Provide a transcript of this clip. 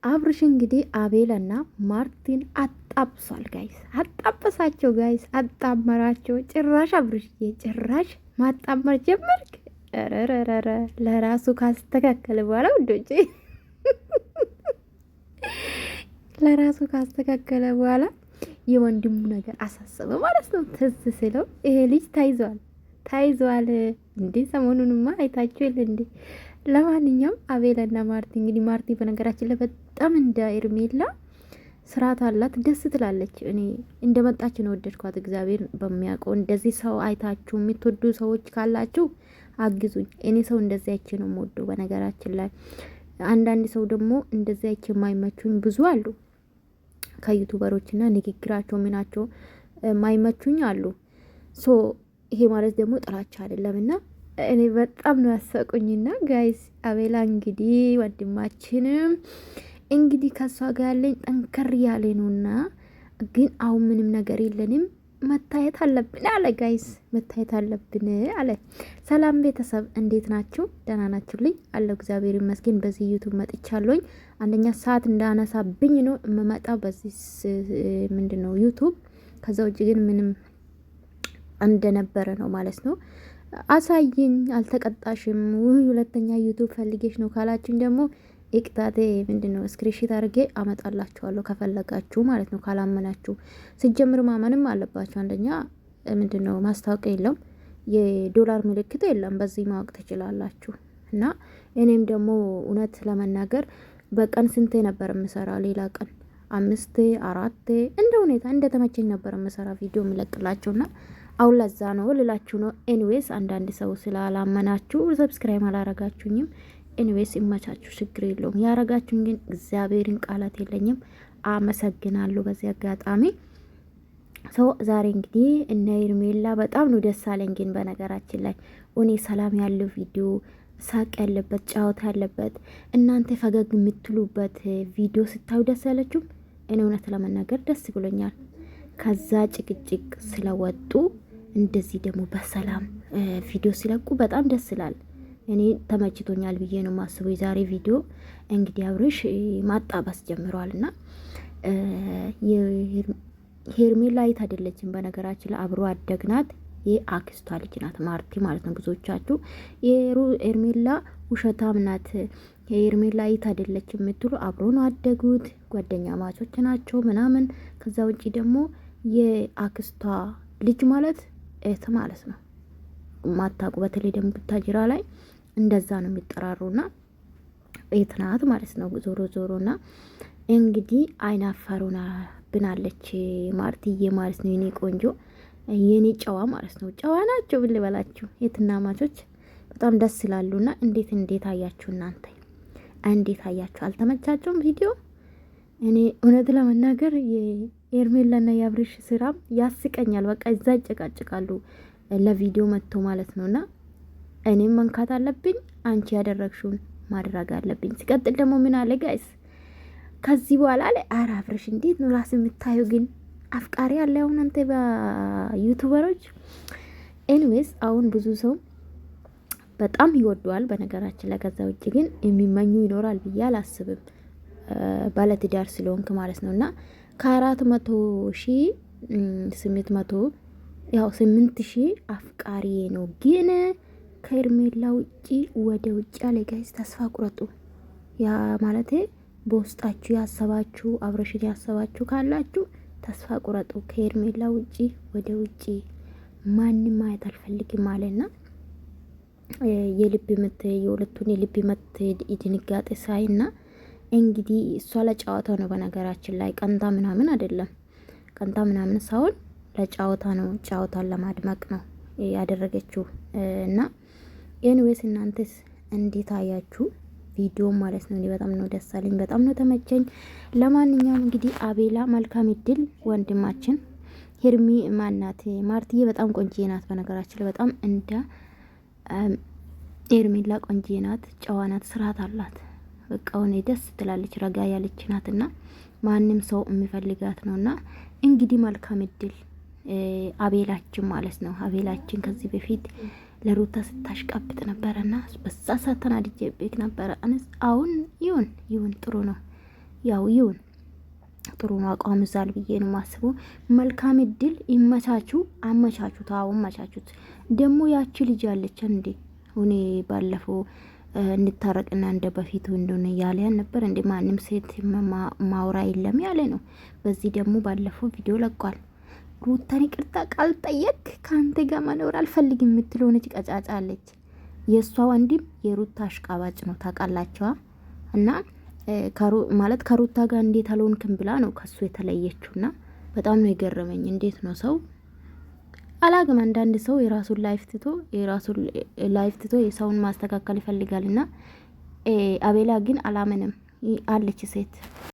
አብርሽ እንግዲህ አቤልና ማርቲን አጣብሷል። ጋይስ አጣበሳቸው፣ ጋይስ አጣመራቸው። ጭራሽ አብርሽዬ ጭራሽ ማጣመር ጀመርክ። ረረረረ ለራሱ ካስተካከለ በኋላ ወንዶቼ ለራሱ ካስተካከለ በኋላ የወንድሙ ነገር አሳሰበ ማለት ነው። ትዝ ስለው ይሄ ልጅ ታይዟል እንዴ! ሰሞኑንማ አይታችሁ የለ እንዴ? ለማንኛውም አቤልና ማርቲ እንግዲህ ማርቲ በነገራችን ላይ በጣም እንደ ኤርሜላ ስርዓት አላት፣ ደስ ትላለች። እኔ እንደመጣች ነው ወደድኳት። እግዚአብሔር በሚያውቀው እንደዚህ ሰው አይታችሁ የምትወዱ ሰዎች ካላችሁ አግዙኝ። እኔ ሰው እንደዚህ አይቼ ነው የምወደው። በነገራችን ላይ አንዳንድ ሰው ደግሞ እንደዚህ አይቼ የማይመቹኝ ብዙ አሉ። ከዩቱበሮችና ንግግራቸው ምናቸው የማይመቹኝ አሉ። ሶ ይሄ ማለት ደግሞ ጥላቻ አይደለም እና እኔ በጣም ነው ያሰቁኝና ጋይስ አቤላ እንግዲህ ወንድማችንም እንግዲህ ከሷ ጋር ያለኝ ጠንከር ያለ ነውና ግን አሁን ምንም ነገር የለንም መታየት አለብን አለ። ጋይስ መታየት አለብን አለ። ሰላም ቤተሰብ እንዴት ናችሁ? ደህና ናችሁልኝ? አለው እግዚአብሔር ይመስገን። በዚህ ዩቱብ መጥቻለሁኝ። አንደኛ ሰዓት እንዳነሳብኝ ነው የምመጣው በዚህ ምንድነው ዩቱብ። ከዛ ውጭ ግን ምንም እንደነበረ ነው ማለት ነው። አሳይኝ አልተቀጣሽም። ሁለተኛ ዩቱብ ፈልጌሽ ነው ካላችሁኝ ደግሞ ኢቅጣቴ ምንድነው ስክሪንሺት አድርጌ አመጣላችኋለሁ ከፈለጋችሁ ማለት ነው። ካላመናችሁ ሲጀምር ማመንም አለባችሁ። አንደኛ ምንድነው ማስታወቂያ የለም፣ የዶላር ምልክት የለም። በዚህ ማወቅ ትችላላችሁ። እና እኔም ደግሞ እውነት ለመናገር በቀን ስንቴ ነበር የምሰራ? ሌላ ቀን 5 4 እንደ ሁኔታ እንደ ተመቸኝ ነበር የምሰራ ቪዲዮ የምለቅላችሁና አሁን ለዛ ነው ልላችሁ ነው። ኤኒዌይስ አንዳንድ ሰው ስላላመናችሁ ሰብስክራይብ አላረጋችሁኝም። ኤኒዌይስ ይመቻችሁ፣ ችግር የለውም። ያረጋችሁኝ ግን እግዚአብሔርን ቃላት የለኝም፣ አመሰግናለሁ። በዚህ አጋጣሚ ሰው ዛሬ እንግዲህ እነ ኤርሜላ በጣም ነው ደስ አለኝ። ግን በነገራችን ላይ እኔ ሰላም ያለው ቪዲዮ፣ ሳቅ ያለበት፣ ጫወታ ያለበት፣ እናንተ ፈገግ የምትሉበት ቪዲዮ ስታዩ ደስ ያለችሁ፣ እኔ እውነት ለመናገር ደስ ብሎኛል። ከዛ ጭቅጭቅ ስለወጡ እንደዚህ ደግሞ በሰላም ቪዲዮ ሲለቁ በጣም ደስ ይላል። እኔ ተመችቶኛል ብዬ ነው ማስበው። የዛሬ ቪዲዮ እንግዲህ አብርሽ ማጣባስ ጀምሯልና ሄርሜላ አይት አይደለችም። በነገራችን ላይ አብሮ አደግናት የአክስቷ ልጅ ናት ማርቲ ማለት ነው። ብዙዎቻችሁ ሄርሜላ ውሸታም ናት፣ የሄርሜላ አይት አይደለችም የምትሉ አብሮ ነው አደጉት፣ ጓደኛ ማቾች ናቸው ምናምን። ከዛ ውጪ ደግሞ የአክስቷ ልጅ ማለት እህት ማለት ነው። ማታቁ በተለይ ደግሞ ብታጅራ ላይ እንደዛ ነው የሚጠራሩና እህት ናት ማለት ነው። ዞሮና እንግዲህ አይናፈሩና ብናለች ማርትዬ ማለት ነው። የኔ ቆንጆ የኔ ጨዋ ማለት ነው። ጨዋ ናቸው ብል በላችሁ የትና ማቾች በጣም ደስ ይላሉና እንዴት አያችሁ እናንተ? እንዴት አያችሁ? አልተመቻቸውም ቪዲዮ? እኔ እውነት ለመናገር የኤርሜላና የአብርሽ ስራም ያስቀኛል። በቃ እዛ ይጨቃጭቃሉ ለቪዲዮ መጥቶ ማለት ነውና እኔም መንካት አለብኝ፣ አንቺ ያደረግሽውን ማድረግ አለብኝ። ሲቀጥል ደግሞ ምን አለ ጋይስ ከዚህ በኋላ አለ ኧረ አብርሽ እንዴት ነው ራስ የምታዩ? ግን አፍቃሪ አለ አሁን አንተ በዩቲዩበሮች። ኤኒዌይስ አሁን ብዙ ሰው በጣም ይወደዋል በነገራችን ላይ። ከዛ ውጭ ግን የሚመኙ ይኖራል ብዬ አላስብም፣ ባለትዳር ስለሆንክ ማለት ነውና ከ400,800 ያው 8,000 አፍቃሪ ነው። ግን ከኤርሜላ ውጪ ወደ ውጭ አለ ጋይስ። ተስፋ ቁረጡ። ያ ማለት በውስጣችሁ ያሰባችሁ አብረሽን ያሰባችሁ ካላችሁ ተስፋ ቁረጡ። ከኤርሜላ ውጪ ወደ ውጪ ማንም ማየት አልፈልግም አለና የልብ ምት የሁለቱን የልብ ምት ድንጋጤ ሳይና እንግዲህ እሷ ለጨዋታ ነው በነገራችን ላይ ቀንታ ምናምን አይደለም። ቀንታ ምናምን ሳይሆን ለጨዋታ ነው፣ ጨዋታን ለማድመቅ ነው ያደረገችው። እና ኤኒዌይስ እናንተስ እንዴት አያችሁ ቪዲዮ ማለት ነው? እኔ በጣም ነው ደስ አለኝ፣ በጣም ነው ተመቸኝ። ለማንኛውም እንግዲህ አቤላ መልካም እድል ወንድማችን። ሄርሚ ማናት ማርትዬ በጣም ቆንጆ ናት በነገራችን ላይ በጣም እንደ ኤርሜላ ቆንጆ ናት፣ ጨዋ ናት፣ ስርዓት አላት። በቃ እኔ ደስ ትላለች፣ ረጋ ያለች ናትና ማንም ሰው የሚፈልጋት ነውና እንግዲህ መልካም እድል አቤላችን ማለት ነው። አቤላችን ከዚህ በፊት ለሩታ ስታሽቃብጥ ነበረና በዛ ሰዓት ተናድጄ ቤት ነበረ። አሁን ይሁን ጥሩ ነው ያው ይሁን ጥሩ ነው አቋም ይዛል ብዬ ነው ማስበው። መልካም እድል ይመቻቹ። አመቻቹት። አዎ አመቻቹት። ደግሞ ያቺ ልጅ ያለች እንዴ እኔ ባለፈው እንታረቅና እንደ በፊቱ እንደሆነ ያለ ነበር እንዴ ማንም ሴት ማውራ የለም ያለ ነው። በዚህ ደግሞ ባለፈው ቪዲዮ ለቋል። ሩታን ይቅርታ ቃል ጠየቅ ከአንተ ጋር መኖር አልፈልግም የምትል ሆነች ቀጫጫ አለች። የእሷ ወንድም የሩታ አሽቃባጭ ነው ታውቃላችኋ። እና ማለት ከሩታ ጋር እንዴት አልሆንክም ብላ ነው ከሱ የተለየችውና በጣም ነው የገረመኝ። እንዴት ነው ሰው አላግም አንዳንድ ሰው የራሱን ላይፍ ትቶ የሰውን ማስተካከል ይፈልጋልና አቤላ ግን አላመንም። አለች ሴት